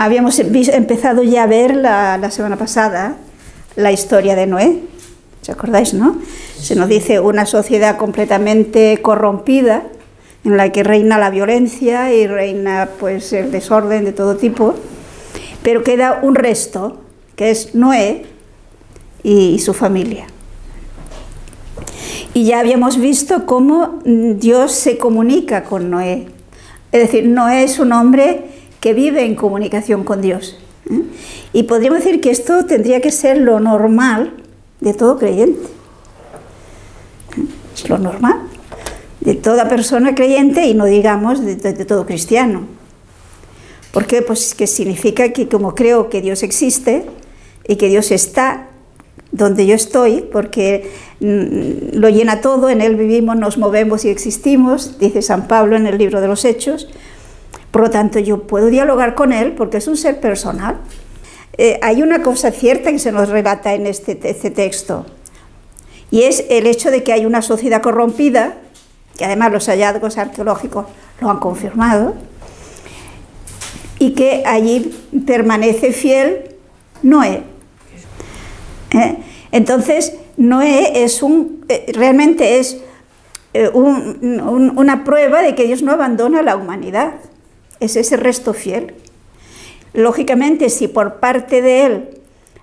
Habíamos empezado ya a ver la semana pasada la historia de Noé, ¿os acordáis, no? Se nos dice una sociedad completamente corrompida, en la que reina la violencia y reina pues el desorden de todo tipo, pero queda un resto, que es Noé y su familia. Y ya habíamos visto cómo Dios se comunica con Noé. Es decir, Noé es un hombre que vive en comunicación con Dios. Y podríamos decir que esto tendría que ser lo normal de todo creyente. Es lo normal de toda persona creyente y no digamos de todo cristiano. ¿Por qué? Pues que significa que como creo que Dios existe y que Dios está donde yo estoy, porque lo llena todo, en Él vivimos, nos movemos y existimos, dice San Pablo en el libro de los Hechos. Por lo tanto, yo puedo dialogar con Él porque es un ser personal. Hay una cosa cierta que se nos relata en este texto, y es el hecho de que hay una sociedad corrompida, que además los hallazgos arqueológicos lo han confirmado, y que allí permanece fiel Noé. Entonces, Noé es realmente es una prueba de que Dios no abandona a la humanidad. Es ese resto fiel. Lógicamente, si por parte de él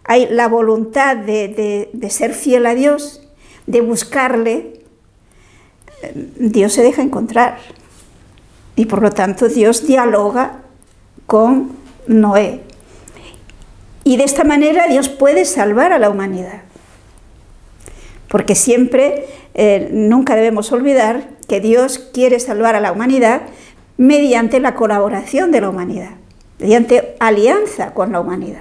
hay la voluntad de ser fiel a Dios, de buscarle, Dios se deja encontrar. Y por lo tanto, Dios dialoga con Noé. Y de esta manera Dios puede salvar a la humanidad. Porque siempre, nunca debemos olvidar que Dios quiere salvar a la humanidad mediante la colaboración de la humanidad, mediante alianza con la humanidad.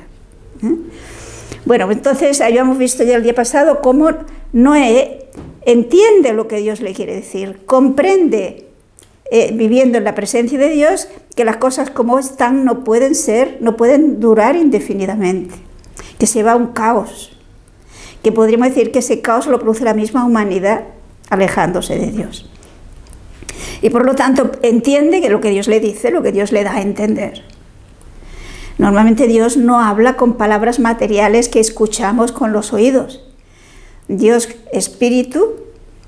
Bueno, entonces habíamos visto ya el día pasado cómo Noé entiende lo que Dios le quiere decir, comprende, viviendo en la presencia de Dios, que las cosas como están no pueden durar indefinidamente, que se va a un caos, que podríamos decir que ese caos lo produce la misma humanidad alejándose de Dios. Y por lo tanto entiende que lo que Dios le dice, lo que Dios le da a entender. Normalmente Dios no habla con palabras materiales que escuchamos con los oídos. Dios, espíritu,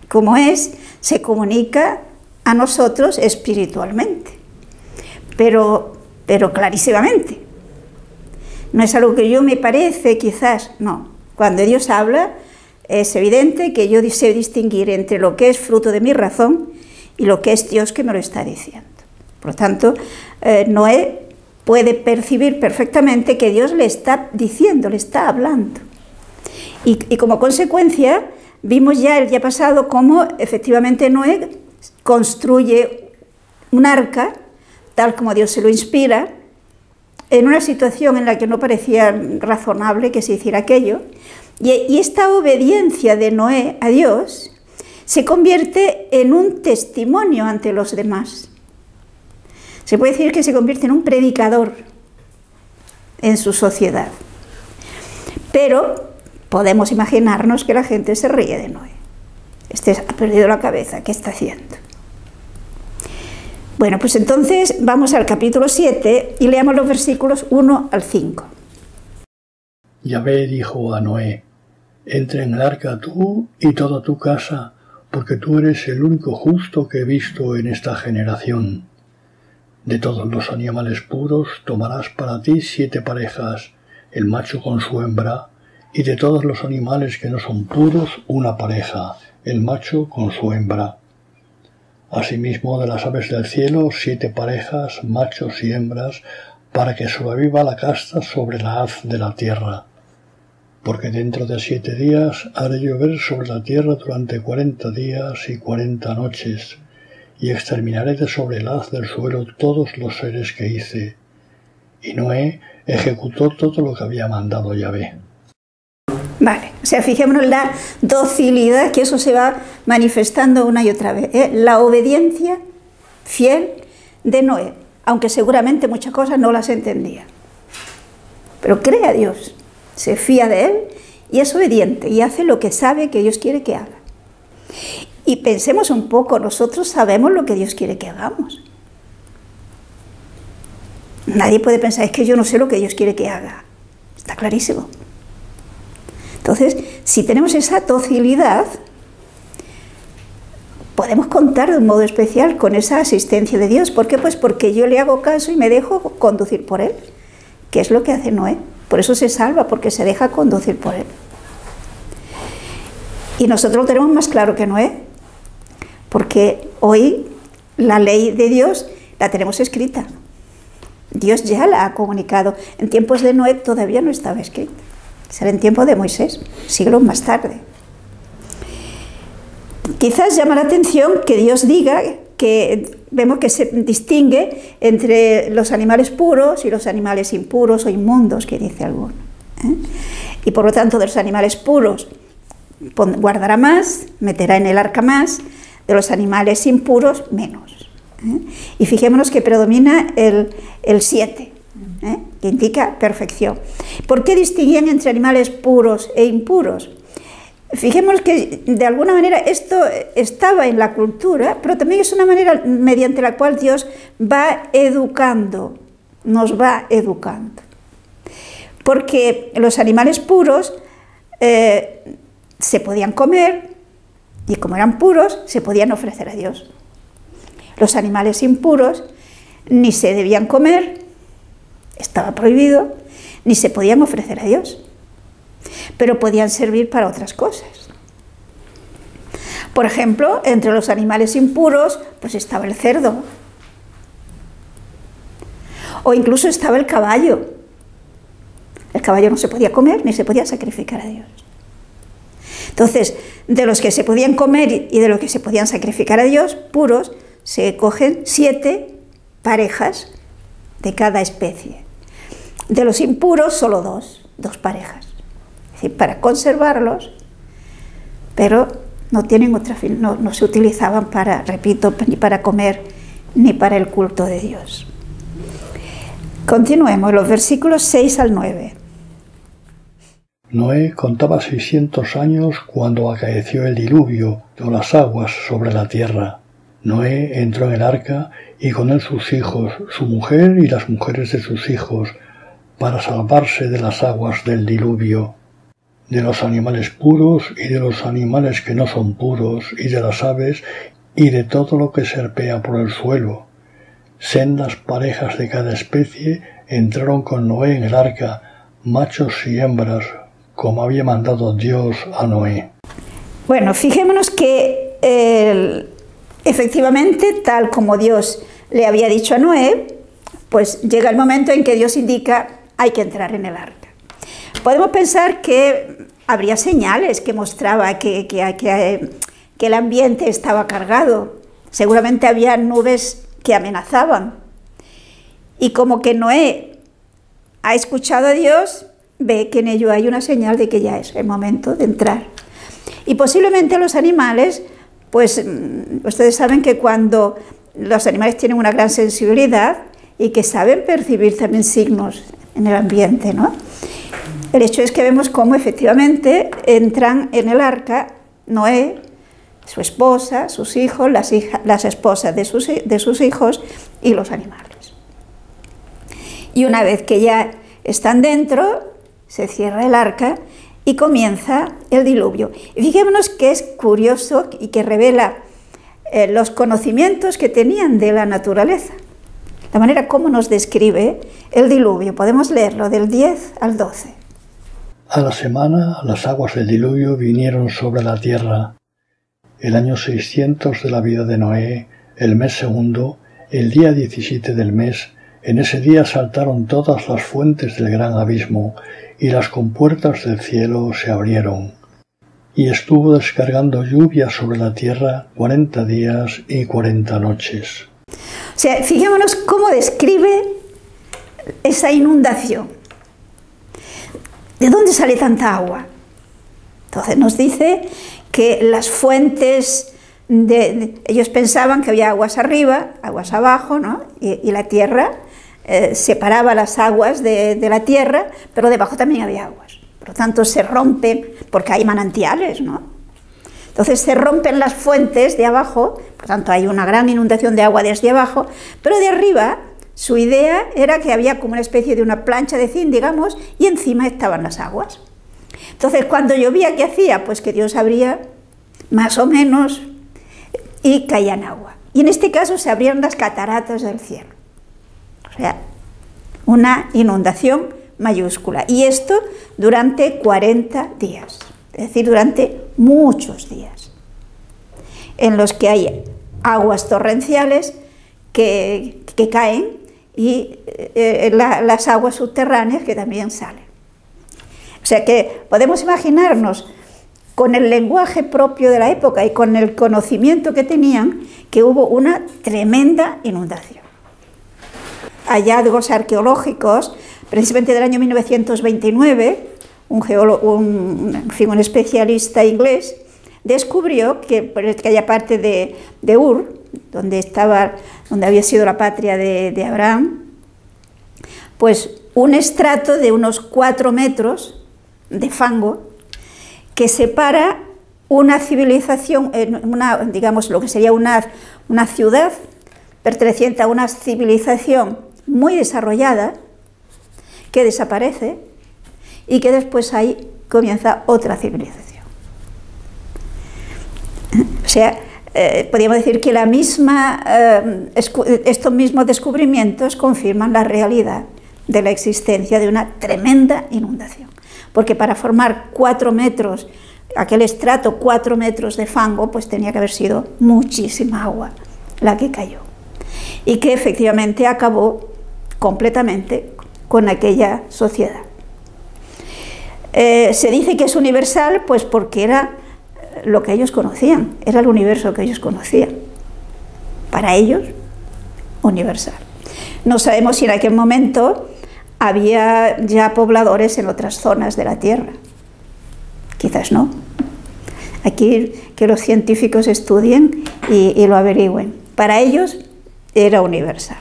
como es, se comunica a nosotros espiritualmente, pero clarísimamente. No es algo que yo me parece, quizás, no. Cuando Dios habla, es evidente que yo sé distinguir entre lo que es fruto de mi razón y lo que es Dios que me lo está diciendo. Por lo tanto, Noé puede percibir perfectamente que Dios le está diciendo, le está hablando. Y como consecuencia, vimos ya el día pasado cómo efectivamente Noé construye un arca, tal como Dios se lo inspira, en una situación en la que no parecía razonable que se hiciera aquello, y esta obediencia de Noé a Dios se convierte en un testimonio ante los demás. Se puede decir que se convierte en un predicador en su sociedad. Pero podemos imaginarnos que la gente se ríe de Noé. Ha perdido la cabeza, ¿qué está haciendo? Bueno, pues entonces vamos al capítulo 7 y leamos los versículos 1 al 5. Yahvé dijo a Noé: entra en el arca tú y toda tu casa, porque tú eres el único justo que he visto en esta generación. De todos los animales puros tomarás para ti 7 parejas, el macho con su hembra, y de todos los animales que no son puros, una pareja, el macho con su hembra. Asimismo de las aves del cielo 7 parejas, machos y hembras, para que sobreviva la casta sobre la haz de la tierra. Porque dentro de 7 días haré llover sobre la tierra durante 40 días y 40 noches, y exterminaré de sobre el haz del suelo todos los seres que hice. Y Noé ejecutó todo lo que había mandado Yahvé. Vale, o sea, fijémonos en la docilidad, que eso se va manifestando una y otra vez, la obediencia fiel de Noé, aunque seguramente muchas cosas no las entendía. Pero cree a Dios, se fía de Él y es obediente y hace lo que sabe que Dios quiere que haga. Y pensemos un poco, nosotros sabemos lo que Dios quiere que hagamos. Nadie puede pensar, es que yo no sé lo que Dios quiere que haga. Está clarísimo. Entonces, si tenemos esa docilidad, podemos contar de un modo especial con esa asistencia de Dios. ¿Por qué? Pues porque yo le hago caso y me dejo conducir por Él, que es lo que hace Noé. Por eso se salva, porque se deja conducir por Él. Y nosotros lo tenemos más claro que Noé, porque hoy la ley de Dios la tenemos escrita. Dios ya la ha comunicado. En tiempos de Noé todavía no estaba escrita. Será en tiempo de Moisés, siglos más tarde. Quizás llama la atención que Dios diga que vemos que se distingue entre los animales puros y los animales impuros o inmundos, que dice alguno. Y por lo tanto, de los animales puros guardará más, meterá en el arca más, de los animales impuros menos. Y fijémonos que predomina el 7, que indica perfección. ¿Por qué distinguían entre animales puros e impuros? Fijémonos que de alguna manera esto estaba en la cultura, pero también es una manera mediante la cual Dios va educando, nos va educando. Porque los animales puros se podían comer y como eran puros se podían ofrecer a Dios. Los animales impuros ni se debían comer, estaba prohibido, ni se podían ofrecer a Dios, pero podían servir para otras cosas. Por ejemplo, entre los animales impuros pues estaba el cerdo, o incluso estaba el caballo. El caballo no se podía comer ni se podía sacrificar a Dios. Entonces, de los que se podían comer y de los que se podían sacrificar a Dios, puros, se cogen 7 parejas de cada especie. De los impuros, solo 2 parejas. Es decir, para conservarlos, pero no tienen otra fin, no se utilizaban para, repito, ni para comer ni para el culto de Dios. Continuemos, los versículos 6 al 9. Noé contaba 600 años cuando acaeció el diluvio o las aguas sobre la tierra. Noé entró en el arca y con él sus hijos, su mujer y las mujeres de sus hijos, para salvarse de las aguas del diluvio, de los animales puros y de los animales que no son puros, y de las aves y de todo lo que serpea por el suelo. Sendas parejas de cada especie entraron con Noé en el arca, machos y hembras, como había mandado Dios a Noé. Bueno, fijémonos que efectivamente, tal como Dios le había dicho a Noé, pues llega el momento en que Dios indica hay que entrar en el arca. Podemos pensar que habría señales que mostraba que el ambiente estaba cargado. Seguramente había nubes que amenazaban. Y como que Noé ha escuchado a Dios, ve que en ello hay una señal de que ya es el momento de entrar. Y posiblemente los animales, pues ustedes saben que cuando los animales tienen una gran sensibilidad y que saben percibir también signos en el ambiente, ¿no? El hecho es que vemos cómo efectivamente entran en el arca Noé, su esposa, sus hijos, las esposas de sus hijos y los animales. Y una vez que ya están dentro, se cierra el arca y comienza el diluvio. Y fijémonos que es curioso y que revela los conocimientos que tenían de la naturaleza. La manera como nos describe el diluvio. Podemos leerlo del 10 al 12. A la semana las aguas del diluvio vinieron sobre la tierra. El año 600 de la vida de Noé, el mes segundo, el día 17 del mes, en ese día saltaron todas las fuentes del gran abismo, y las compuertas del cielo se abrieron. Y estuvo descargando lluvia sobre la tierra 40 días y 40 noches. O sea, fijémonos cómo describe esa inundación. ¿De dónde sale tanta agua? Entonces nos dice que las fuentes, ellos pensaban que había aguas arriba, aguas abajo, ¿no? Y la tierra separaba las aguas de la tierra, pero debajo también había aguas. Por lo tanto se rompen, porque hay manantiales, ¿no? Entonces se rompen las fuentes de abajo, por tanto hay una gran inundación de agua desde abajo, pero de arriba Su idea era que había como una especie de una plancha de zinc, digamos, y encima estaban las aguas. Entonces, cuando llovía, ¿qué hacía? Pues que Dios abría más o menos y caían agua. Y en este caso se abrían las cataratas del cielo. O sea, una inundación mayúscula. Y esto durante 40 días, es decir, durante muchos días, en los que hay aguas torrenciales que caen y las aguas subterráneas que también salen. O sea que podemos imaginarnos, con el lenguaje propio de la época y con el conocimiento que tenían, que hubo una tremenda inundación. Hallazgos arqueológicos, precisamente del año 1929, un especialista inglés, descubrió que por aquella parte de Ur, donde había sido la patria de Abraham, pues un estrato de unos 4 metros de fango que separa una civilización, digamos lo que sería una ciudad perteneciente a una civilización muy desarrollada, que desaparece y que después ahí comienza otra civilización. O sea, podríamos decir que estos mismos descubrimientos confirman la realidad de la existencia de una tremenda inundación. Porque para formar 4 metros, aquel estrato 4 metros de fango, pues tenía que haber sido muchísima agua la que cayó. Y que efectivamente acabó completamente con aquella sociedad. Se dice que es universal, pues porque era lo que ellos conocían, era el universo que ellos conocían. Para ellos, universal. No sabemos si en aquel momento había ya pobladores en otras zonas de la Tierra. Quizás no. Aquí que los científicos estudien y lo averigüen. Para ellos era universal.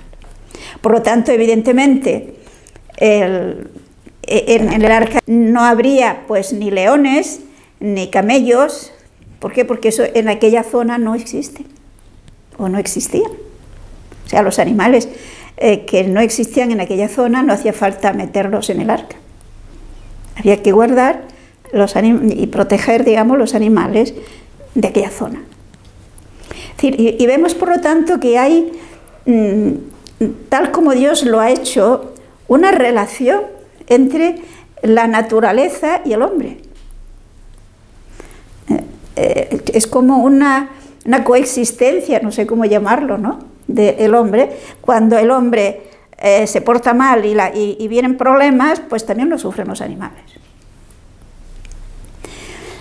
Por lo tanto, evidentemente, en el arca no habría pues ni leones, ni camellos. ¿Por qué? Porque eso en aquella zona no existe, o no existían. O sea, los animales que no existían en aquella zona no hacía falta meterlos en el arca. Había que guardar y proteger, digamos, los animales de aquella zona. Es decir, y vemos, por lo tanto, que hay, tal como Dios lo ha hecho, una relación entre la naturaleza y el hombre. Es como una coexistencia, no sé cómo llamarlo, ¿no?, del hombre. Cuando el hombre se porta mal y vienen problemas, pues también lo sufren los animales.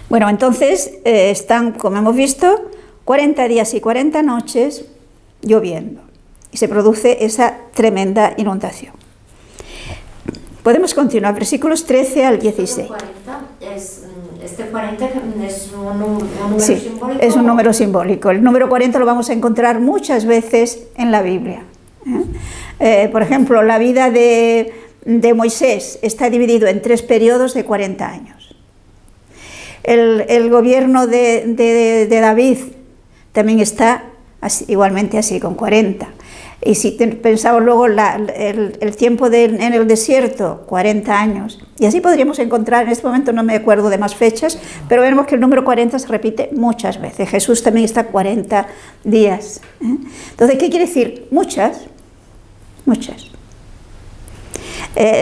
Bueno, entonces están, como hemos visto, 40 días y 40 noches lloviendo y se produce esa tremenda inundación. Podemos continuar, versículos 13 al 16. Este 40 es un número sí, simbólico. Es un número simbólico. El número 40 lo vamos a encontrar muchas veces en la Biblia. Por ejemplo, la vida de Moisés está dividido en 3 periodos de 40 años. El gobierno de David también está igualmente así, con 40. Y si pensamos luego el tiempo en el desierto, 40 años. Y así podríamos encontrar, en este momento no me acuerdo de más fechas, pero vemos que el número 40 se repite muchas veces. Jesús también está 40 días. Entonces, ¿qué quiere decir? Muchas.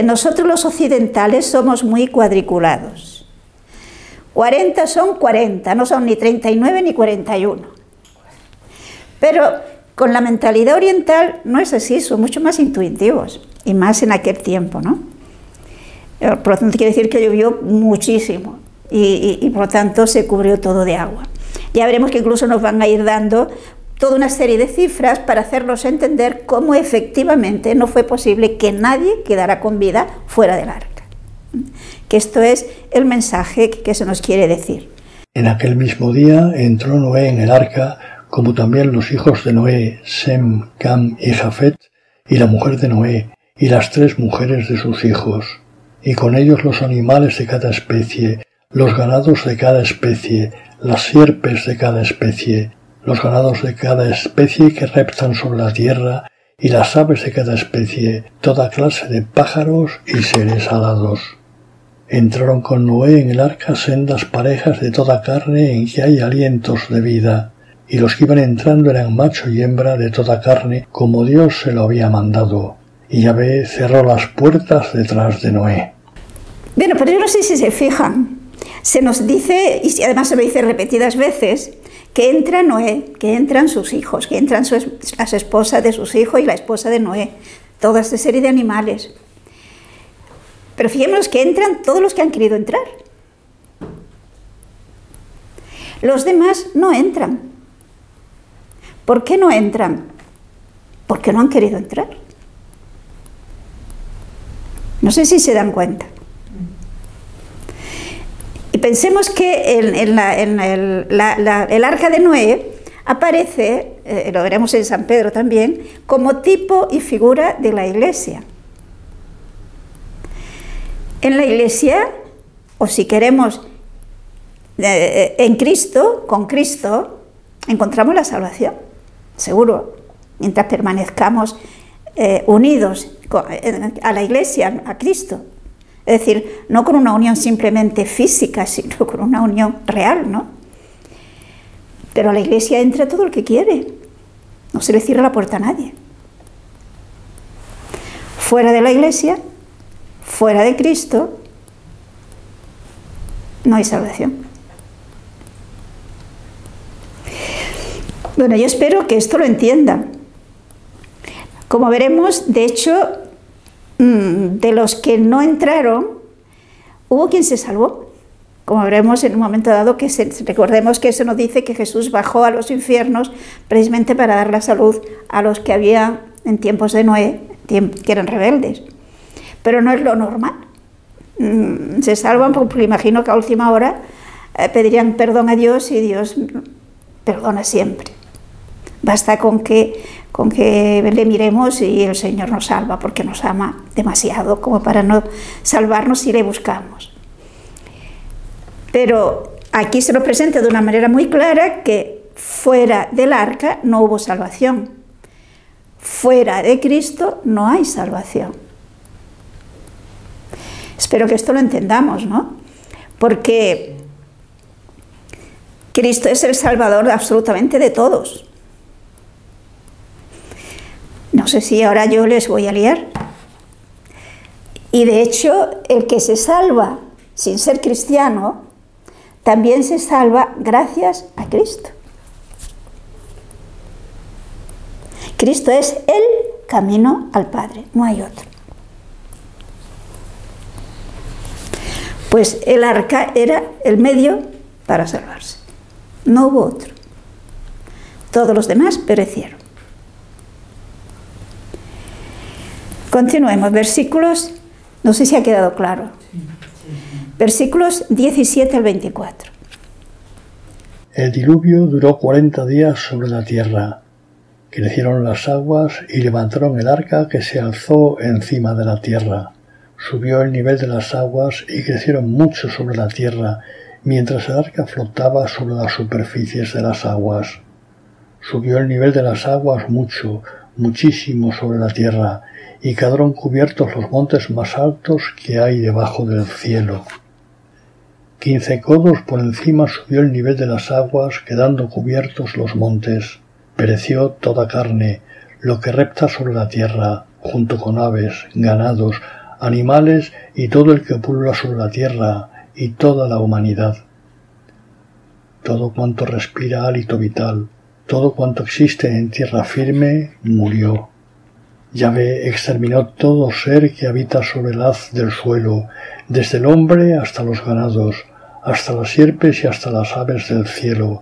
Nosotros los occidentales somos muy cuadriculados. 40 son 40, no son ni 39 ni 41. Pero con la mentalidad oriental no es así, son mucho más intuitivos, y más en aquel tiempo, ¿no? Por lo tanto, quiere decir que llovió muchísimo, y por lo tanto se cubrió todo de agua. Ya veremos que incluso nos van a ir dando toda una serie de cifras para hacernos entender cómo efectivamente no fue posible que nadie quedara con vida fuera del arca. Que esto es el mensaje que se nos quiere decir. En aquel mismo día entró Noé en el arca, como también los hijos de Noé, Sem, Cam y Jafet, y la mujer de Noé, y las 3 mujeres de sus hijos, y con ellos los animales de cada especie, los ganados de cada especie, las sierpes de cada especie, los ganados de cada especie que reptan sobre la tierra, y las aves de cada especie, toda clase de pájaros y seres alados. Entraron con Noé en el arca sendas parejas de toda carne en que hay alientos de vida, y los que iban entrando eran macho y hembra de toda carne, como Dios se lo había mandado. Y Yahvé cerró las puertas detrás de Noé. Bueno, pero yo no sé si se fijan. Se nos dice, y además se lo dice repetidas veces, que entra Noé, que entran sus hijos, que entran las esposas de sus hijos y la esposa de Noé, toda esta serie de animales. Pero fijémonos que entran todos los que han querido entrar. Los demás no entran. ¿Por qué no entran? Porque no han querido entrar. No sé si se dan cuenta. Y pensemos que el arca de Noé aparece, lo veremos en San Pedro también, como tipo y figura de la Iglesia. En la Iglesia, o si queremos, en Cristo, con Cristo, encontramos la salvación, seguro, mientras permanezcamos unidos a la Iglesia, a Cristo. Es decir, no con una unión simplemente física, sino con una unión real, ¿no? Pero a la Iglesia entra todo el que quiere, no se le cierra la puerta a nadie. Fuera de la Iglesia, fuera de Cristo, no hay salvación. Bueno, yo espero que esto lo entiendan. Como veremos, de hecho, de los que no entraron, hubo quien se salvó. Como veremos en un momento dado, recordemos que eso nos dice que Jesús bajó a los infiernos precisamente para dar la salud a los que había en tiempos de Noé, que eran rebeldes. Pero no es lo normal. Se salvan porque imagino que a última hora pedirían perdón a Dios y Dios perdona siempre. Basta con que le miremos y el Señor nos salva, porque nos ama demasiado como para no salvarnos si le buscamos. Pero aquí se nos presenta de una manera muy clara que fuera del arca no hubo salvación. Fuera de Cristo no hay salvación. Espero que esto lo entendamos, ¿no? Porque Cristo es el Salvador absolutamente de todos. No sé si ahora yo les voy a liar. Y de hecho, el que se salva sin ser cristiano, también se salva gracias a Cristo. Cristo es el camino al Padre, no hay otro. Pues el arca era el medio para salvarse. No hubo otro. Todos los demás perecieron. Continuemos, versículos, no sé si ha quedado claro. Versículos 17 al 24. El diluvio duró 40 días sobre la tierra. Crecieron las aguas y levantaron el arca que se alzó encima de la tierra. Subió el nivel de las aguas y crecieron mucho sobre la tierra, mientras el arca flotaba sobre las superficies de las aguas. Subió el nivel de las aguas mucho, muchísimo sobre la tierra, y quedaron cubiertos los montes más altos que hay debajo del cielo. 15 codos por encima subió el nivel de las aguas, quedando cubiertos los montes. Pereció toda carne, lo que repta sobre la tierra, junto con aves, ganados, animales y todo el que pulula sobre la tierra, y toda la humanidad. Todo cuanto respira hálito vital, todo cuanto existe en tierra firme, murió. Yahvé exterminó todo ser que habita sobre el haz del suelo, desde el hombre hasta los ganados, hasta las sierpes y hasta las aves del cielo.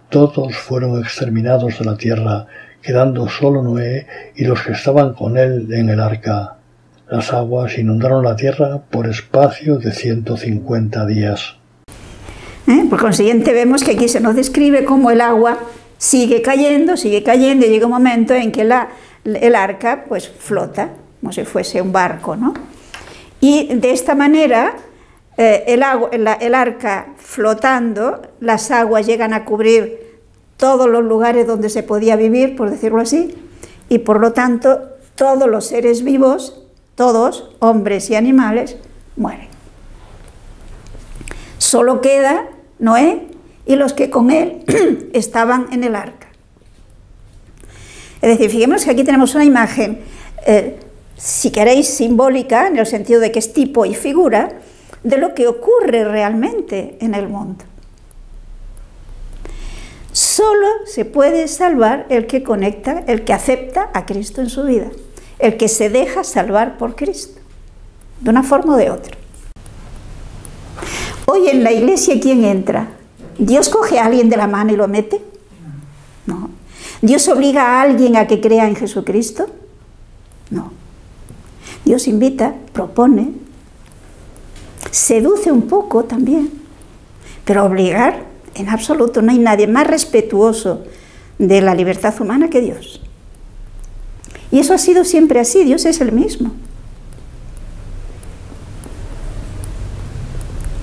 Todos fueron exterminados de la tierra, quedando solo Noé y los que estaban con él en el arca. Las aguas inundaron la tierra por espacio de 150 días. Por consiguiente vemos que aquí se nos describe cómo el agua sigue cayendo y llega un momento en que el arca pues flota, como si fuese un barco, ¿no? Y de esta manera el arca flotando, las aguas llegan a cubrir todos los lugares donde se podía vivir, por decirlo así, y por lo tanto todos los seres vivos, todos, hombres y animales, mueren. Solo queda Noé y los que con él estaban en el arca. Es decir, fijémonos que aquí tenemos una imagen, si queréis, simbólica, en el sentido de que es tipo y figura, de lo que ocurre realmente en el mundo. Solo se puede salvar el que conecta, el que acepta a Cristo en su vida, el que se deja salvar por Cristo, de una forma o de otra. Hoy en la iglesia, ¿quién entra? ¿Dios coge a alguien de la mano y lo mete? No. ¿Dios obliga a alguien a que crea en Jesucristo? No. Dios invita, propone, seduce un poco también, pero obligar, en absoluto, no hay nadie más respetuoso de la libertad humana que Dios. Y eso ha sido siempre así, Dios es el mismo.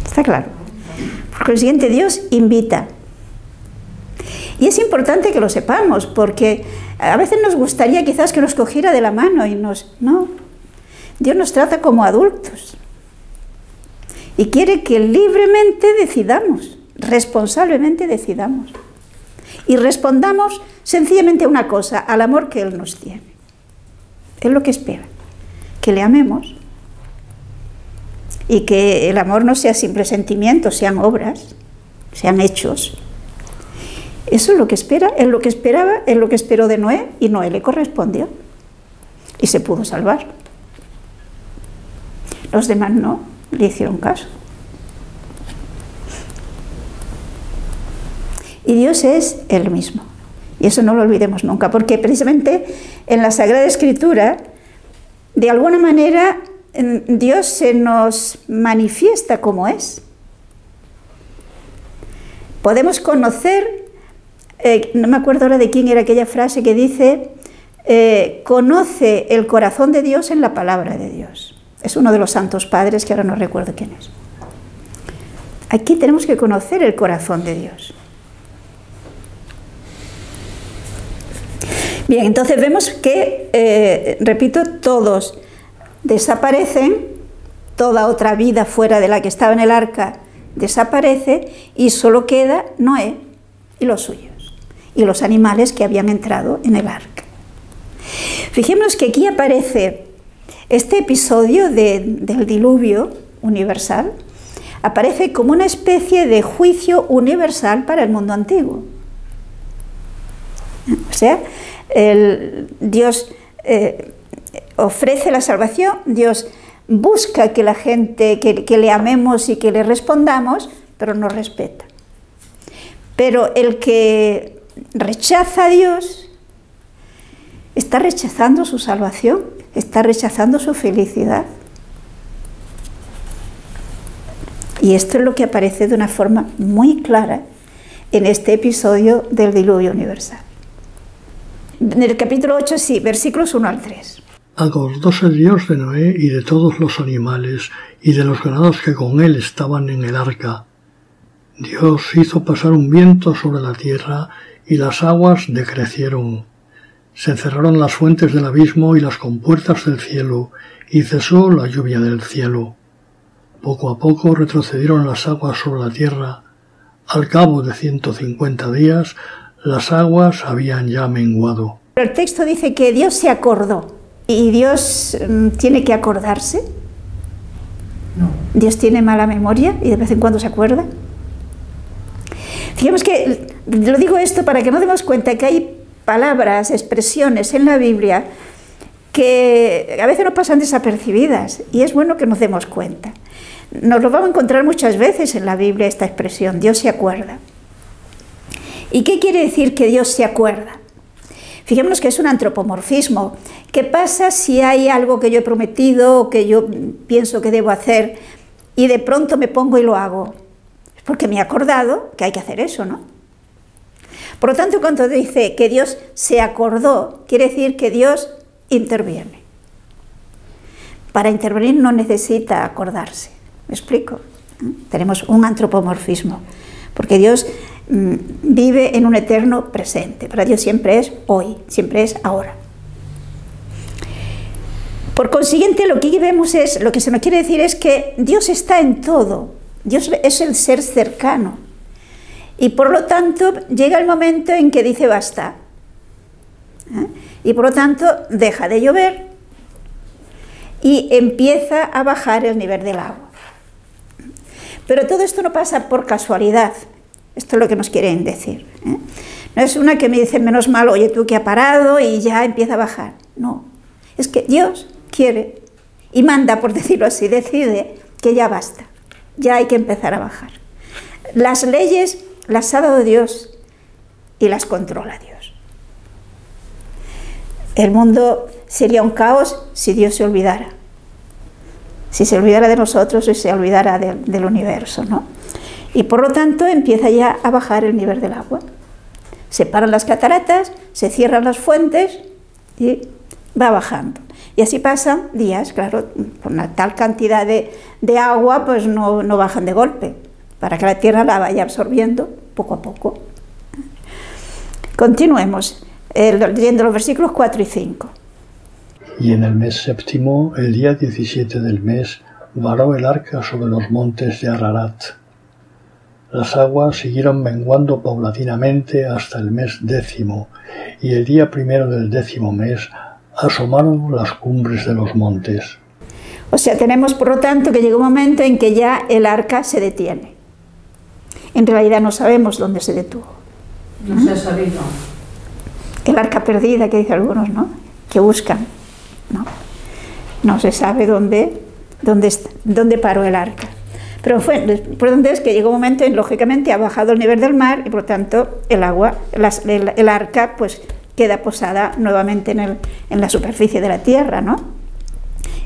¿Está claro? Por consiguiente, Dios invita. Y es importante que lo sepamos, porque a veces nos gustaría quizás que nos cogiera de la mano y no. Dios nos trata como adultos. Y quiere que libremente decidamos, responsablemente decidamos. Y respondamos sencillamente a una cosa, al amor que Él nos tiene. Es lo que espera, que le amemos. Y que el amor no sea simple sentimiento, sean obras, sean hechos. Eso es lo que espera, es lo que esperaba, es lo que esperó de Noé, y Noé le correspondió. Y se pudo salvar. Los demás no le hicieron caso. Y Dios es el mismo. Y eso no lo olvidemos nunca, porque precisamente en la Sagrada Escritura, de alguna manera, Dios se nos manifiesta como es. Podemos conocer, no me acuerdo ahora de quién era aquella frase que dice, conoce el corazón de Dios en la palabra de Dios. Es uno de los santos padres que ahora no recuerdo quién es. Aquí tenemos que conocer el corazón de Dios. Bien, entonces vemos que, repito, todos desaparecen, toda otra vida fuera de la que estaba en el arca desaparece y solo queda Noé y los suyos, y los animales que habían entrado en el arca. Fijémonos que aquí aparece este episodio del diluvio universal, aparece como una especie de juicio universal para el mundo antiguo. O sea, Dios ofrece la salvación, Dios busca que la gente, que le amemos y que le respondamos, pero nos respeta. Pero el que rechaza a Dios está rechazando su salvación, está rechazando su felicidad. Y esto es lo que aparece de una forma muy clara en este episodio del diluvio universal. En el capítulo 8, sí, versículos 1 al 3. Acordóse Dios de Noé y de todos los animales y de los ganados que con él estaban en el arca. Dios hizo pasar un viento sobre la tierra y las aguas decrecieron. Se encerraron las fuentes del abismo y las compuertas del cielo, y cesó la lluvia del cielo. Poco a poco retrocedieron las aguas sobre la tierra. Al cabo de 150 días, las aguas habían ya menguado. El texto dice que Dios se acordó. ¿Y Dios tiene que acordarse? No. ¿Dios tiene mala memoria y de vez en cuando se acuerda? Fíjate que, lo digo esto para que nos demos cuenta que hay palabras, expresiones en la Biblia que a veces nos pasan desapercibidas y es bueno que nos demos cuenta. Nos lo vamos a encontrar muchas veces en la Biblia esta expresión, Dios se acuerda. ¿Y qué quiere decir que Dios se acuerda? Fijémonos que es un antropomorfismo. ¿Qué pasa si hay algo que yo he prometido o que yo pienso que debo hacer y de pronto me pongo y lo hago? Es porque me he acordado que hay que hacer eso, ¿no? Por lo tanto, cuando dice que Dios se acordó, quiere decir que Dios interviene. Para intervenir no necesita acordarse. ¿Me explico? Tenemos un antropomorfismo, porque Dios vive en un eterno presente. Para Dios siempre es hoy, siempre es ahora. Por consiguiente, lo que aquí vemos es, lo que se nos quiere decir es que Dios está en todo. Dios es el ser cercano. Y por lo tanto, llega el momento en que dice basta. Y por lo tanto, deja de llover y empieza a bajar el nivel del agua. Pero todo esto no pasa por casualidad. Esto es lo que nos quieren decir. No es una que me dice, menos mal, oye, tú que ha parado y ya empieza a bajar. No, es que Dios quiere y manda, por decirlo así, decide que ya basta, ya hay que empezar a bajar. Las leyes las ha dado Dios y las controla Dios. El mundo sería un caos si Dios se olvidara. Si se olvidara de nosotros y se olvidara del universo, ¿no? Y por lo tanto empieza ya a bajar el nivel del agua. Se paran las cataratas, se cierran las fuentes y va bajando. Y así pasan días, claro, con una tal cantidad de agua, pues no bajan de golpe, para que la tierra la vaya absorbiendo poco a poco. Continuemos, leyendo los versículos 4 y 5. Y en el mes séptimo, el día 17 del mes, varó el arca sobre los montes de Ararat. Las aguas siguieron menguando paulatinamente hasta el mes 10, y el día 1 del 10º mes asomaron las cumbres de los montes. O sea, tenemos por lo tanto que llega un momento en que ya el arca se detiene. En realidad no sabemos dónde se detuvo. No se ha sabido. El arca perdida, que dicen algunos, ¿no? Que buscan. No se sabe dónde paró el arca. Pero por donde es que llegó un momento en, lógicamente, ha bajado el nivel del mar y por lo tanto el agua, el arca, pues queda posada nuevamente en la superficie de la tierra, ¿no?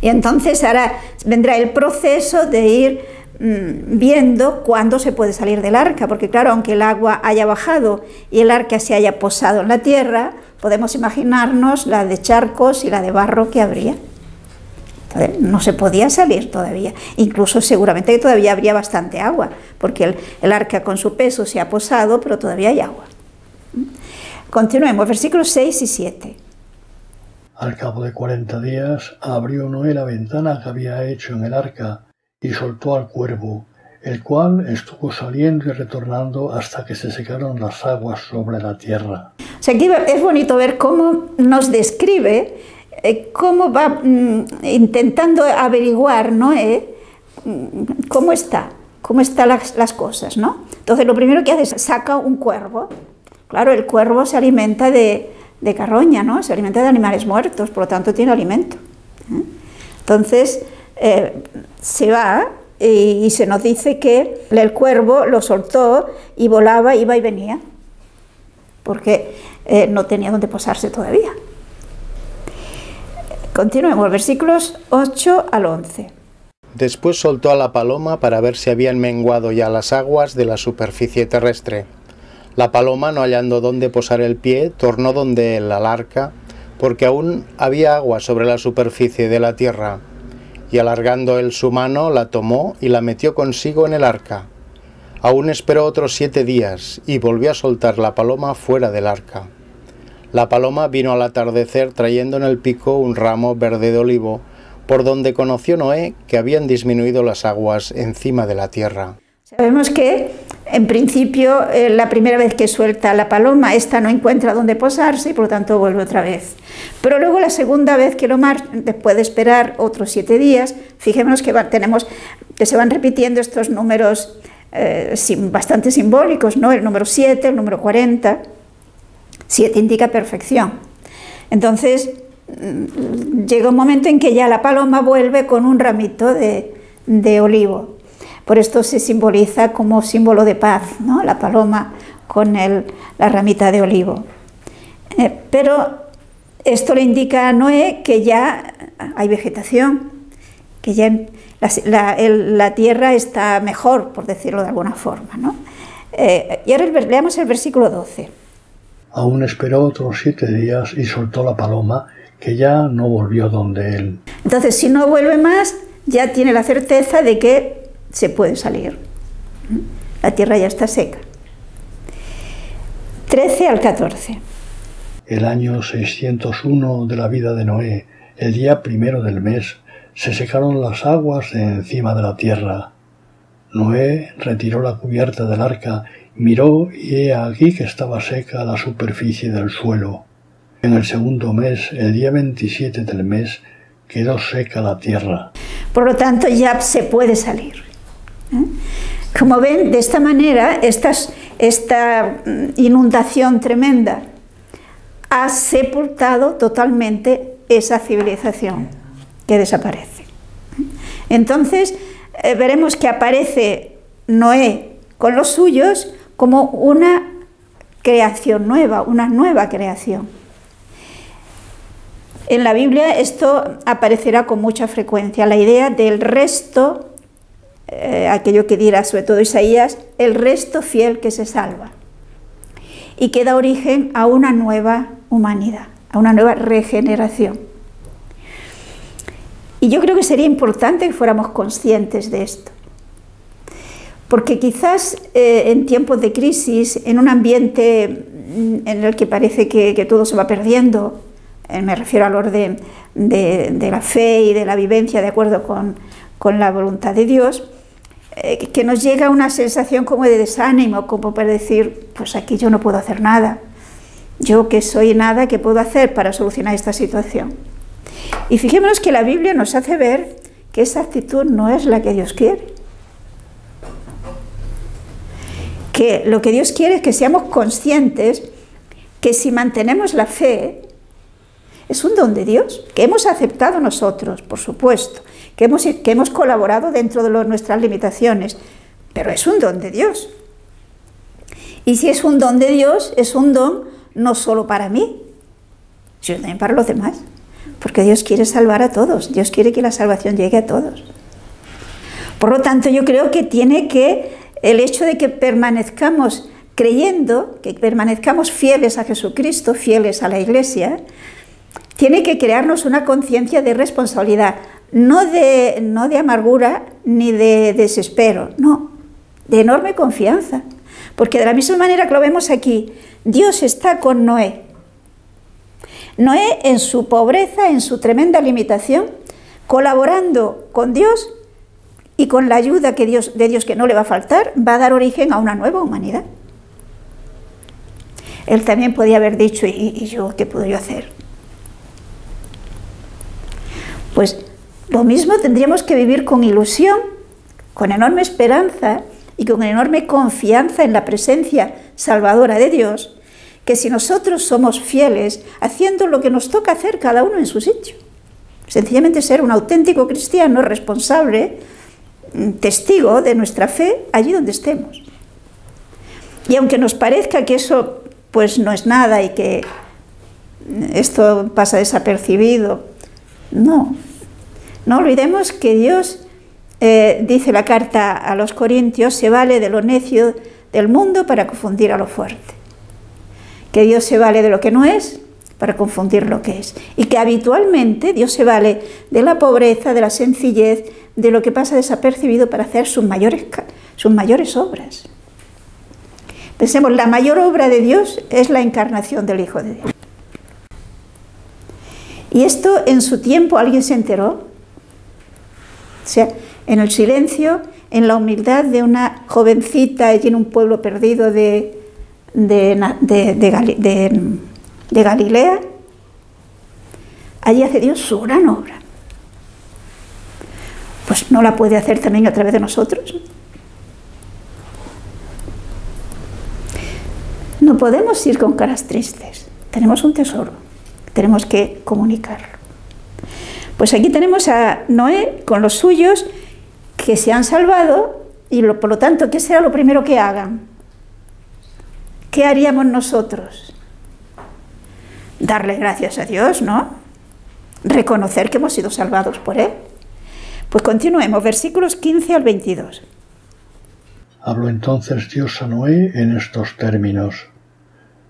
Y entonces ahora vendrá el proceso de ir viendo cuándo se puede salir del arca, porque claro, aunque el agua haya bajado y el arca se haya posado en la tierra, podemos imaginarnos la de charcos y la de barro que habría. Entonces, no se podía salir todavía, incluso seguramente que todavía habría bastante agua, porque el arca con su peso se ha posado, pero todavía hay agua. Continuemos, versículos 6 y 7. Al cabo de 40 días abrió Noé la ventana que había hecho en el arca y soltó al cuervo, el cual estuvo saliendo y retornando hasta que se secaron las aguas sobre la tierra. O sea, aquí es bonito ver cómo nos describe, cómo va intentando averiguar Noé cómo están las cosas, ¿no? Entonces lo primero que hace es saca un cuervo. Claro, el cuervo se alimenta de carroña, ¿no? Se alimenta de animales muertos, por lo tanto tiene alimento. Entonces se va y se nos dice que el cuervo lo soltó y volaba, iba y venía, porque no tenía dónde posarse todavía. Continuemos, versículos 8 al 11. Después soltó a la paloma para ver si habían menguado ya las aguas de la superficie terrestre. La paloma, no hallando dónde posar el pie, tornó donde él al arca, porque aún había agua sobre la superficie de la tierra. Y alargando él su mano, la tomó y la metió consigo en el arca. Aún esperó otros 7 días, y volvió a soltar la paloma fuera del arca. La paloma vino al atardecer trayendo en el pico un ramo verde de olivo, por donde conoció Noé que habían disminuido las aguas encima de la tierra. Sabemos que, en principio, la primera vez que suelta la paloma, esta no encuentra dónde posarse y por lo tanto vuelve otra vez. Pero luego la segunda vez que lo marcha, después de esperar otros 7 días, fijémonos que se van repitiendo estos números bastante simbólicos, ¿no? El número 7, el número 40, 7 indica perfección. Entonces, llega un momento en que ya la paloma vuelve con un ramito de olivo. Por esto se simboliza como símbolo de paz, ¿no? La paloma con la ramita de olivo. Pero esto le indica a Noé que ya hay vegetación, que ya la tierra está mejor, por decirlo de alguna forma, ¿no? Y ahora leamos el versículo 12. Aún esperó otros 7 días y soltó la paloma, que ya no volvió donde él. Entonces, si no vuelve más, ya tiene la certeza de que se puede salir. La tierra ya está seca. 13 al 14. El año 601 de la vida de Noé, el día 1 del mes, se secaron las aguas de encima de la tierra. Noé retiró la cubierta del arca, miró y he aquí que estaba seca la superficie del suelo. En el 2.º mes, el día 27 del mes, quedó seca la tierra. Por lo tanto, ya se puede salir. Como ven, de esta manera, esta inundación tremenda ha sepultado totalmente esa civilización que desaparece. Entonces, veremos que aparece Noé con los suyos como una creación nueva, una nueva creación. En la Biblia esto aparecerá con mucha frecuencia, la idea del resto, aquello que dirá sobre todo Isaías, el resto fiel que se salva, y que da origen a una nueva humanidad, a una nueva regeneración. Y yo creo que sería importante que fuéramos conscientes de esto, porque quizás en tiempos de crisis, en un ambiente en el que parece que todo se va perdiendo, me refiero al orden de la fe y de la vivencia de acuerdo con la voluntad de Dios, que nos llega una sensación como de desánimo, como para decir, pues aquí yo no puedo hacer nada, yo que soy nada, ¿qué puedo hacer para solucionar esta situación? Y fijémonos que la Biblia nos hace ver que esa actitud no es la que Dios quiere. Que lo que Dios quiere es que seamos conscientes que si mantenemos la fe, es un don de Dios, que hemos aceptado nosotros, por supuesto, que hemos colaborado dentro de nuestras limitaciones, pero es un don de Dios. Y si es un don de Dios, es un don no solo para mí, sino también para los demás, porque Dios quiere salvar a todos, Dios quiere que la salvación llegue a todos. Por lo tanto, yo creo que el hecho de que permanezcamos creyendo, que permanezcamos fieles a Jesucristo, fieles a la Iglesia, tiene que crearnos una conciencia de responsabilidad, no de amargura ni de desespero, no, de enorme confianza. Porque de la misma manera que lo vemos aquí, Dios está con Noé. Noé en su pobreza, en su tremenda limitación, colaborando con Dios y con la ayuda de Dios que no le va a faltar, va a dar origen a una nueva humanidad. Él también podía haber dicho, ¿y yo qué puedo yo hacer? Pues lo mismo tendríamos que vivir con ilusión, con enorme esperanza y con enorme confianza en la presencia salvadora de Dios, que si nosotros somos fieles, haciendo lo que nos toca hacer cada uno en su sitio, sencillamente ser un auténtico cristiano responsable, testigo de nuestra fe allí donde estemos. Y aunque nos parezca que eso pues no es nada y que esto pasa desapercibido, no olvidemos que Dios, dice la carta a los Corintios, se vale de lo necio del mundo para confundir a lo fuerte. Que Dios se vale de lo que no es para confundir lo que es. Y que habitualmente Dios se vale de la pobreza, de la sencillez, de lo que pasa desapercibido para hacer sus mayores obras. Pensemos, la mayor obra de Dios es la encarnación del Hijo de Dios. Y esto en su tiempo alguien se enteró, o sea, en el silencio, en la humildad de una jovencita allí en un pueblo perdido de Galilea, allí hace Dios su gran obra. Pues no la puede hacer también a través de nosotros. No podemos ir con caras tristes, tenemos un tesoro, tenemos que comunicarlo. Pues aquí tenemos a Noé con los suyos que se han salvado y por lo tanto, ¿qué será lo primero que hagan? ¿Qué haríamos nosotros? Darle gracias a Dios, ¿no? Reconocer que hemos sido salvados por Él. Pues continuemos, versículos 15 al 22. Habló entonces Dios a Noé en estos términos: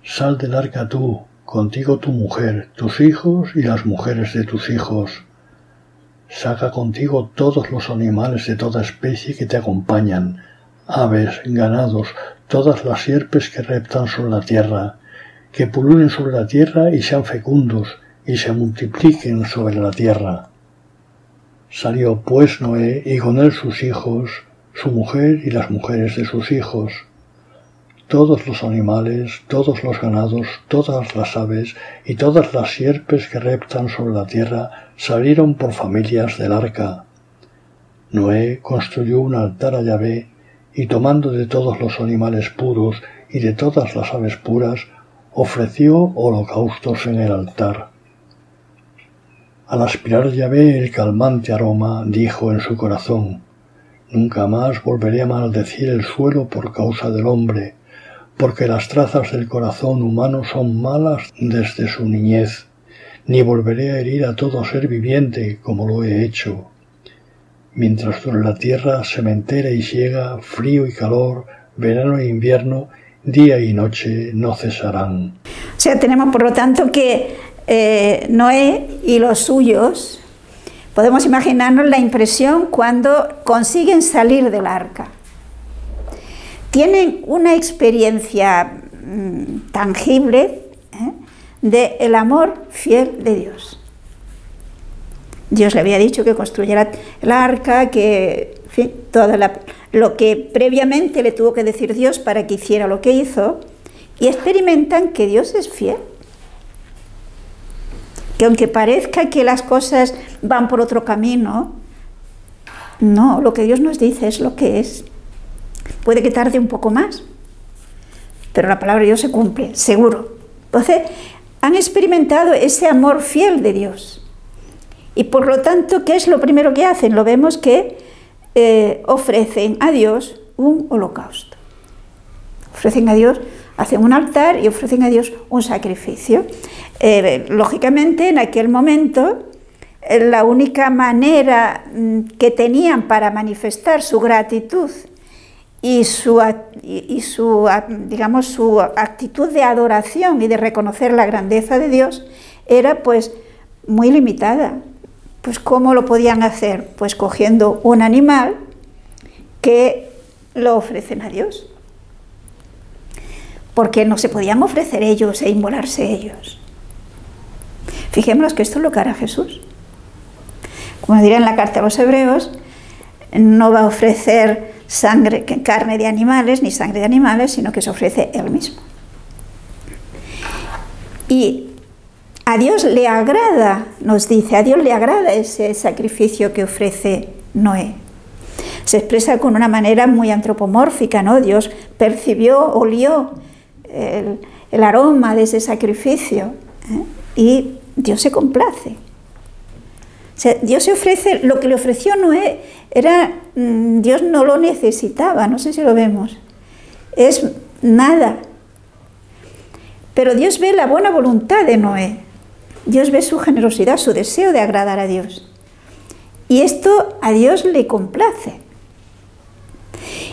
Sal del arca tú, contigo tu mujer, tus hijos y las mujeres de tus hijos. Saca contigo todos los animales de toda especie que te acompañan, aves, ganados, todas las sierpes que reptan sobre la tierra, que pululen sobre la tierra y sean fecundos, y se multipliquen sobre la tierra. Salió pues Noé y con él sus hijos, su mujer y las mujeres de sus hijos, todos los animales, todos los ganados, todas las aves y todas las sierpes que reptan sobre la tierra salieron por familias del arca. Noé construyó un altar a Yahvé y tomando de todos los animales puros y de todas las aves puras, ofreció holocaustos en el altar. Al aspirar Yahvé el calmante aroma, dijo en su corazón: nunca más volveré a maldecir el suelo por causa del hombre, porque las trazas del corazón humano son malas desde su niñez, ni volveré a herir a todo ser viviente como lo he hecho. Mientras dure la tierra sementera y siega, frío y calor, verano e invierno, día y noche no cesarán. O sea, tenemos por lo tanto que Noé y los suyos, podemos imaginarnos la impresión cuando consiguen salir del arca. Tienen una experiencia tangible del amor fiel de Dios. Dios le había dicho que construyera el arca, que en fin, lo que previamente le tuvo que decir Dios para que hiciera lo que hizo, y experimentan que Dios es fiel. Que aunque parezca que las cosas van por otro camino, no, lo que Dios nos dice es lo que es. Puede que tarde un poco más, pero la palabra de Dios se cumple, seguro. Entonces, han experimentado ese amor fiel de Dios. Y por lo tanto, ¿qué es lo primero que hacen? Lo vemos que ofrecen a Dios un holocausto. Ofrecen a Dios, hacen un altar y ofrecen a Dios un sacrificio. Lógicamente, en aquel momento, la única manera que tenían para manifestar su gratitud y su actitud de adoración y de reconocer la grandeza de Dios era pues muy limitada. Pues ¿cómo lo podían hacer? Pues cogiendo un animal que lo ofrecen a Dios. Porque no se podían ofrecer ellos e inmolarse ellos. Fijémonos que esto es lo que hará Jesús. Como dirá en la carta a los Hebreos, no va a ofrecer carne de animales ni sangre de animales, sino que se ofrece Él mismo. Y a Dios le agrada, nos dice, a Dios le agrada ese sacrificio que ofrece Noé. Se expresa con una manera muy antropomórfica, ¿no? Dios percibió, olió el aroma de ese sacrificio, y Dios se complace. O sea, Dios se ofrece, lo que le ofreció Noé Dios no lo necesitaba, no sé si lo vemos, es nada. Pero Dios ve la buena voluntad de Noé, Dios ve su generosidad, su deseo de agradar a Dios. Y esto a Dios le complace.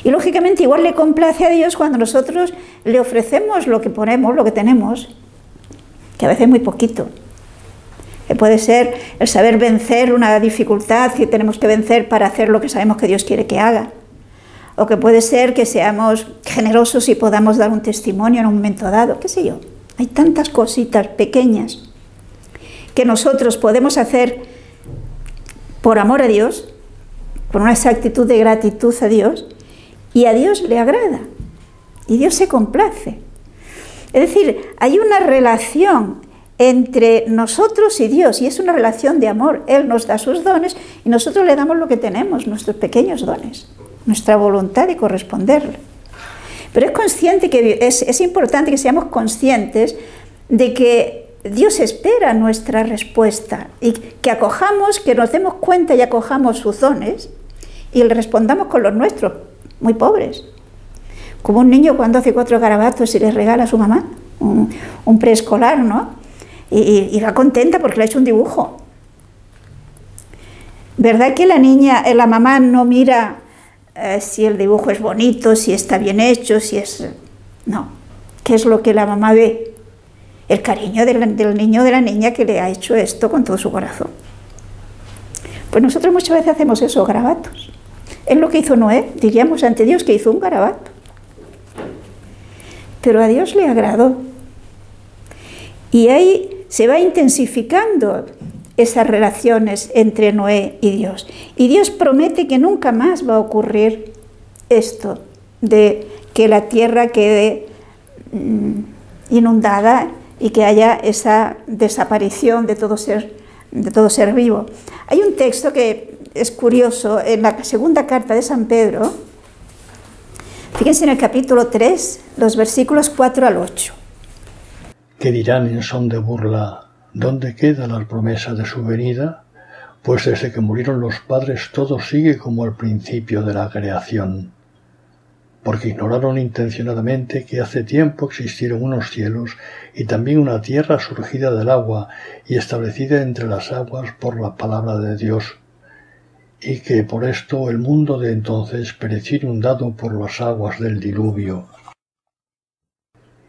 Y lógicamente igual le complace a Dios cuando nosotros le ofrecemos lo que ponemos, lo que tenemos, que a veces es muy poquito. Que puede ser el saber vencer una dificultad que tenemos que vencer para hacer lo que sabemos que Dios quiere que haga. O que puede ser que seamos generosos y podamos dar un testimonio en un momento dado, qué sé yo. Hay tantas cositas pequeñas que nosotros podemos hacer por amor a Dios, por una actitud de gratitud a Dios, y a Dios le agrada, y Dios se complace. Es decir, hay una relación entre nosotros y Dios, y es una relación de amor. Él nos da sus dones y nosotros le damos lo que tenemos, nuestros pequeños dones, nuestra voluntad de corresponderle. Pero es importante que seamos conscientes de que Dios espera nuestra respuesta y que acojamos, que nos demos cuenta y acojamos sus dones y le respondamos con los nuestros, muy pobres. Como un niño cuando hace 4 garabatos y les regala a su mamá, un preescolar, ¿no? Y va contenta porque le ha hecho un dibujo. ¿Verdad que la mamá no mira si el dibujo es bonito, si está bien hecho, si es... No. ¿Qué es lo que la mamá ve? El cariño del niño o de la niña que le ha hecho esto con todo su corazón. Pues nosotros muchas veces hacemos esos garabatos. Es lo que hizo Noé, diríamos ante Dios que hizo un garabato. Pero a Dios le agradó. Y ahí se va intensificando esas relaciones entre Noé y Dios. Y Dios promete que nunca más va a ocurrir esto, de que la tierra quede inundada y que haya esa desaparición de todo ser vivo. Hay un texto que es curioso en la segunda carta de San Pedro. Fíjense en el capítulo 3, los versículos 4 al 8. ¿Qué dirán en son de burla? ¿Dónde queda la promesa de su venida? Pues desde que murieron los padres todo sigue como al principio de la creación. Porque ignoraron intencionadamente que hace tiempo existieron unos cielos y también una tierra surgida del agua y establecida entre las aguas por la palabra de Dios, y que por esto el mundo de entonces pereció inundado por las aguas del diluvio,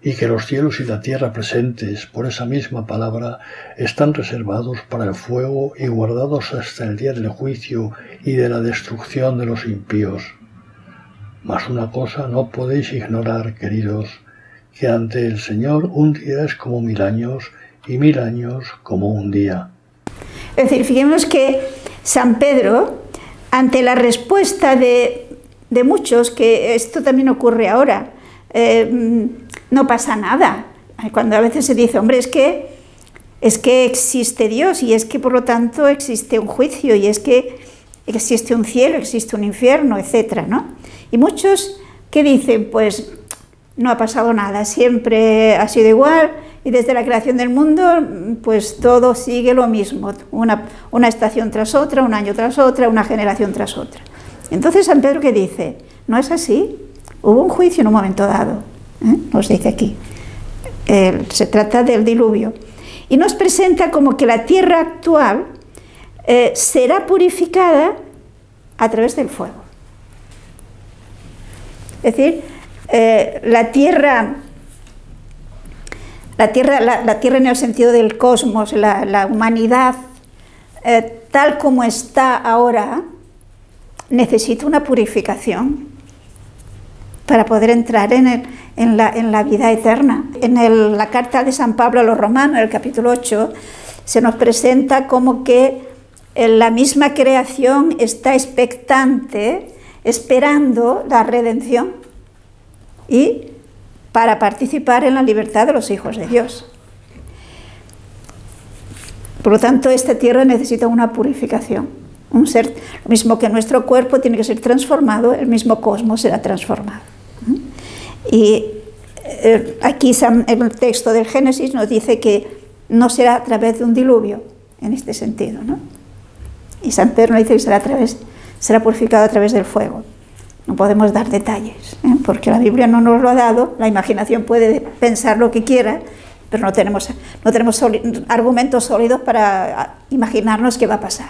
y que los cielos y la tierra presentes por esa misma palabra están reservados para el fuego y guardados hasta el día del juicio y de la destrucción de los impíos. Mas una cosa no podéis ignorar, queridos, que ante el Señor un día es como 1000 años y 1000 años como un día. Es decir, fijémonos que San Pedro, ante la respuesta de muchos, que esto también ocurre ahora, no pasa nada. Cuando a veces se dice, hombre, es que existe Dios y es que por lo tanto existe un juicio y es que existe un cielo, existe un infierno, etcétera, ¿no? Y muchos que dicen, pues no ha pasado nada, siempre ha sido igual y desde la creación del mundo pues todo sigue lo mismo, una estación tras otra, un año tras otra, una generación tras otra. Entonces San Pedro, ¿qué dice? No es así, hubo un juicio en un momento dado, nos dice aquí, se trata del diluvio y nos presenta como que la tierra actual será purificada a través del fuego. Es decir, la tierra en el sentido del cosmos, la humanidad, tal como está ahora, necesita una purificación para poder entrar en la vida eterna. En la carta de San Pablo a los Romanos, en el capítulo 8, se nos presenta como que la misma creación está expectante, esperando la redención y para participar en la libertad de los hijos de Dios. Por lo tanto, esta tierra necesita una purificación. Lo mismo que nuestro cuerpo tiene que ser transformado, el mismo cosmos será transformado. Y aquí en el texto del Génesis nos dice que no será a través de un diluvio, en este sentido, ¿no? Y San Pedro nos dice que será purificado a través del fuego. No podemos dar detalles, porque la Biblia no nos lo ha dado, la imaginación puede pensar lo que quiera, pero no tenemos argumentos sólidos para imaginarnos qué va a pasar.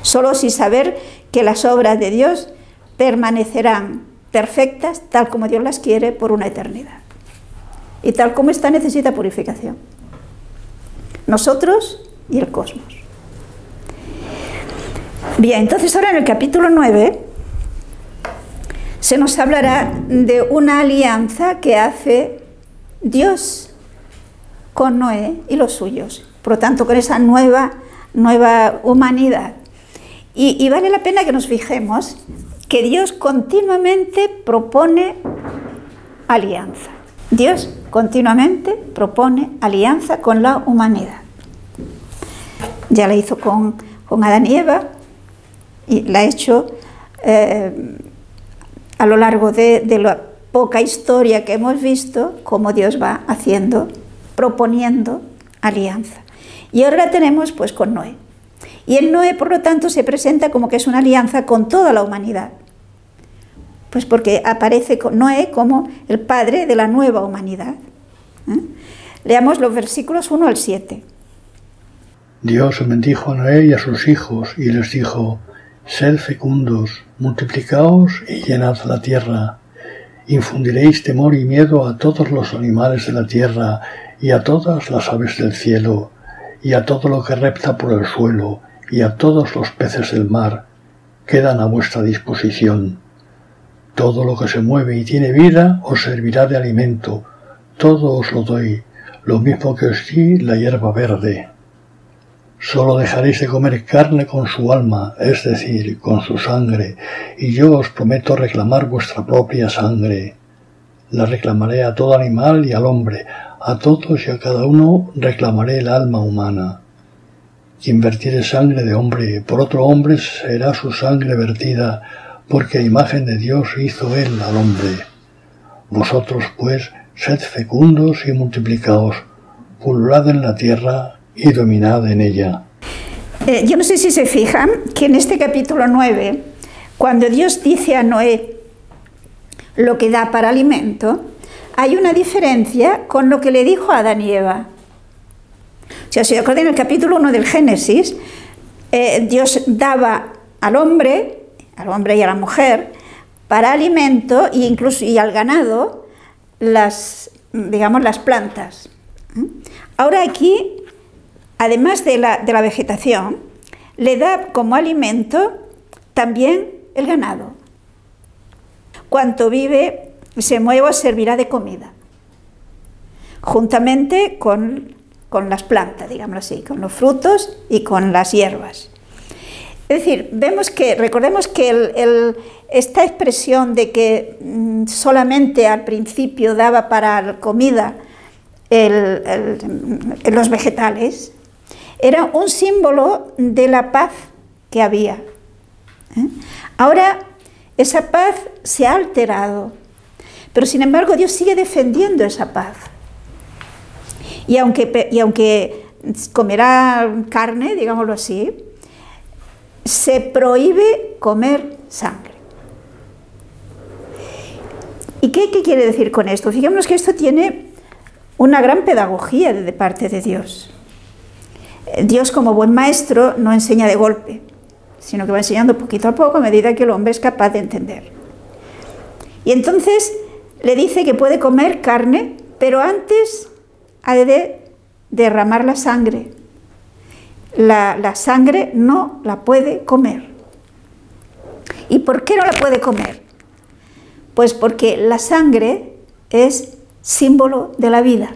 Solo sin saber que las obras de Dios permanecerán perfectas, tal como Dios las quiere, por una eternidad. Y tal como está, necesita purificación. Nosotros y el cosmos. Bien, entonces ahora en el capítulo 9 se nos hablará de una alianza que hace Dios con Noé y los suyos, por lo tanto con esa nueva humanidad. Y vale la pena que nos fijemos que Dios continuamente propone alianza. Dios continuamente propone alianza con la humanidad. Ya la hizo con Adán y Eva y la ha hecho a lo largo de la poca historia que hemos visto, cómo Dios va proponiendo alianza. Y ahora la tenemos pues con Noé. Y el Noé, por lo tanto, se presenta como que es una alianza con toda la humanidad. Pues porque aparece Noé como el padre de la nueva humanidad. Leamos los versículos 1 al 7. Dios bendijo a Noé y a sus hijos y les dijo: sed fecundos, multiplicaos y llenad la tierra. Infundiréis temor y miedo a todos los animales de la tierra y a todas las aves del cielo y a todo lo que repta por el suelo y a todos los peces del mar. Quedan a vuestra disposición. Todo lo que se mueve y tiene vida os servirá de alimento. Todo os lo doy. lo mismo que os di la hierba verde. Solo dejaréis de comer carne con su alma, es decir, con su sangre, y yo os prometo reclamar vuestra propia sangre. La reclamaré a todo animal y al hombre, a todos y a cada uno reclamaré el alma humana. Quien vertiere sangre de hombre por otro hombre será su sangre vertida, porque a imagen de Dios hizo él al hombre. Vosotros, pues, sed fecundos y multiplicaos, pululad en la tierra y dominad en ella. Yo no sé si se fijan que en este capítulo 9, cuando Dios dice a Noé lo que da para alimento, hay una diferencia con lo que le dijo a Adán y Eva. O sea, si os acordáis en el capítulo 1 del Génesis, Dios daba al hombre y a la mujer, para alimento e incluso y al ganado, las plantas. Ahora aquí, además de la vegetación, le da como alimento también el ganado. Cuanto vive, se mueva, servirá de comida, juntamente con las plantas, digámoslo así, con los frutos y con las hierbas. Es decir, recordemos que esta expresión de que solamente al principio daba para comida los vegetales, era un símbolo de la paz que había. Ahora esa paz se ha alterado, pero sin embargo Dios sigue defendiendo esa paz. Y aunque comerá carne, digámoslo así, se prohíbe comer sangre. ¿Y qué quiere decir con esto? Fijémonos que esto tiene una gran pedagogía de parte de Dios. Dios, como buen maestro, no enseña de golpe, sino que va enseñando poquito a poco a medida que el hombre es capaz de entender. Y entonces le dice que puede comer carne, pero antes ha de derramar la sangre. La sangre no la puede comer. ¿Y por qué no la puede comer? Pues porque la sangre es símbolo de la vida.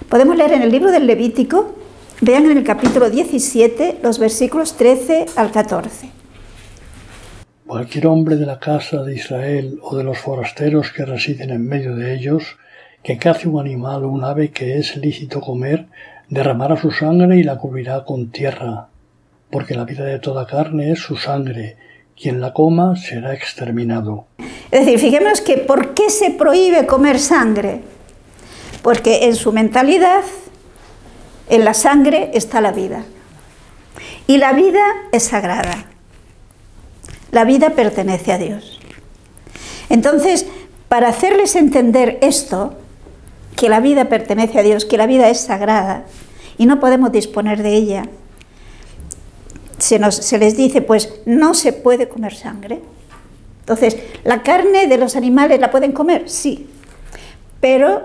Podemos leer en el libro del Levítico, vean en el capítulo 17, los versículos 13 al 14. Cualquier hombre de la casa de Israel o de los forasteros que residen en medio de ellos, que cace un animal o un ave que es lícito comer, derramará su sangre y la cubrirá con tierra, porque la vida de toda carne es su sangre. Quien la coma será exterminado. Es decir, fijémonos que ¿por qué se prohíbe comer sangre? Porque en su mentalidad, en la sangre está la vida. Y la vida es sagrada. La vida pertenece a Dios. Entonces, para hacerles entender esto, que la vida pertenece a Dios, que la vida es sagrada y no podemos disponer de ella, se les dice, pues no se puede comer sangre. Entonces, ¿la carne de los animales la pueden comer? Sí, pero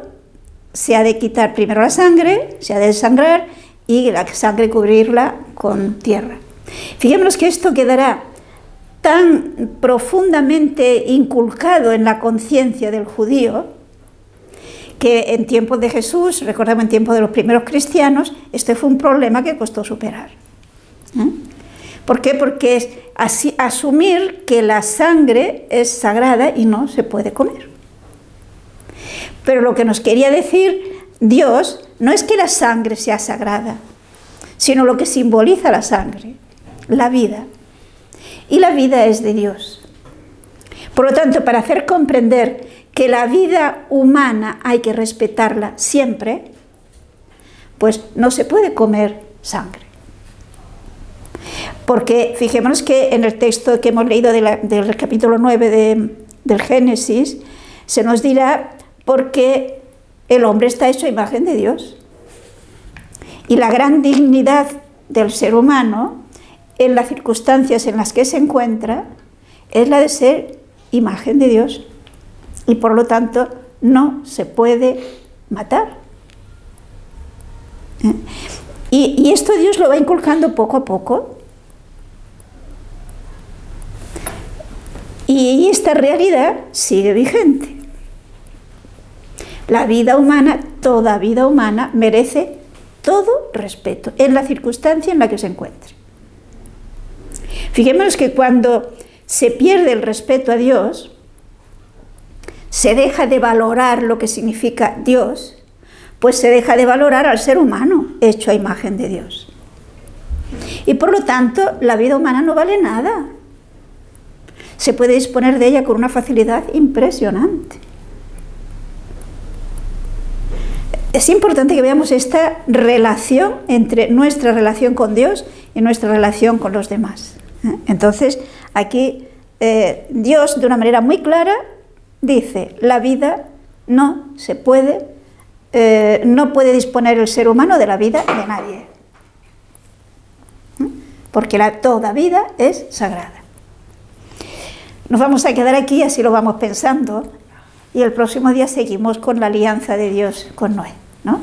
se ha de quitar primero la sangre, se ha de desangrar y la sangre cubrirla con tierra. Fijémonos que esto quedará tan profundamente inculcado en la conciencia del judío que en tiempos de Jesús, recordamos en tiempos de los primeros cristianos, este fue un problema que costó superar. ¿Por qué? Porque es asumir que la sangre es sagrada y no se puede comer. Pero lo que nos quería decir Dios no es que la sangre sea sagrada, sino lo que simboliza la sangre, la vida. Y la vida es de Dios. Por lo tanto, para hacer comprender que la vida humana hay que respetarla siempre, pues no se puede comer sangre. Porque fijémonos que en el texto que hemos leído del capítulo 9 del Génesis, se nos dirá porque el hombre está hecho a imagen de Dios. Y la gran dignidad del ser humano, en las circunstancias en las que se encuentra, es la de ser imagen de Dios. Y por lo tanto no se puede matar. Y esto Dios lo va inculcando poco a poco. Y esta realidad sigue vigente. La vida humana toda vida humana merece todo respeto, en la circunstancia en la que se encuentre. Fijémonos que cuando se pierde el respeto a Dios, se deja de valorar lo que significa Dios, pues se deja de valorar al ser humano hecho a imagen de Dios. Y por lo tanto, la vida humana no vale nada. Se puede disponer de ella con una facilidad impresionante. Es importante que veamos esta relación entre nuestra relación con Dios y nuestra relación con los demás. Entonces, aquí Dios, de una manera muy clara, dice: la vida no se puede, no puede disponer el ser humano de la vida de nadie, porque toda vida es sagrada. Nos vamos a quedar aquí, así lo vamos pensando, y el próximo día seguimos con la alianza de Dios con Noé, ¿no?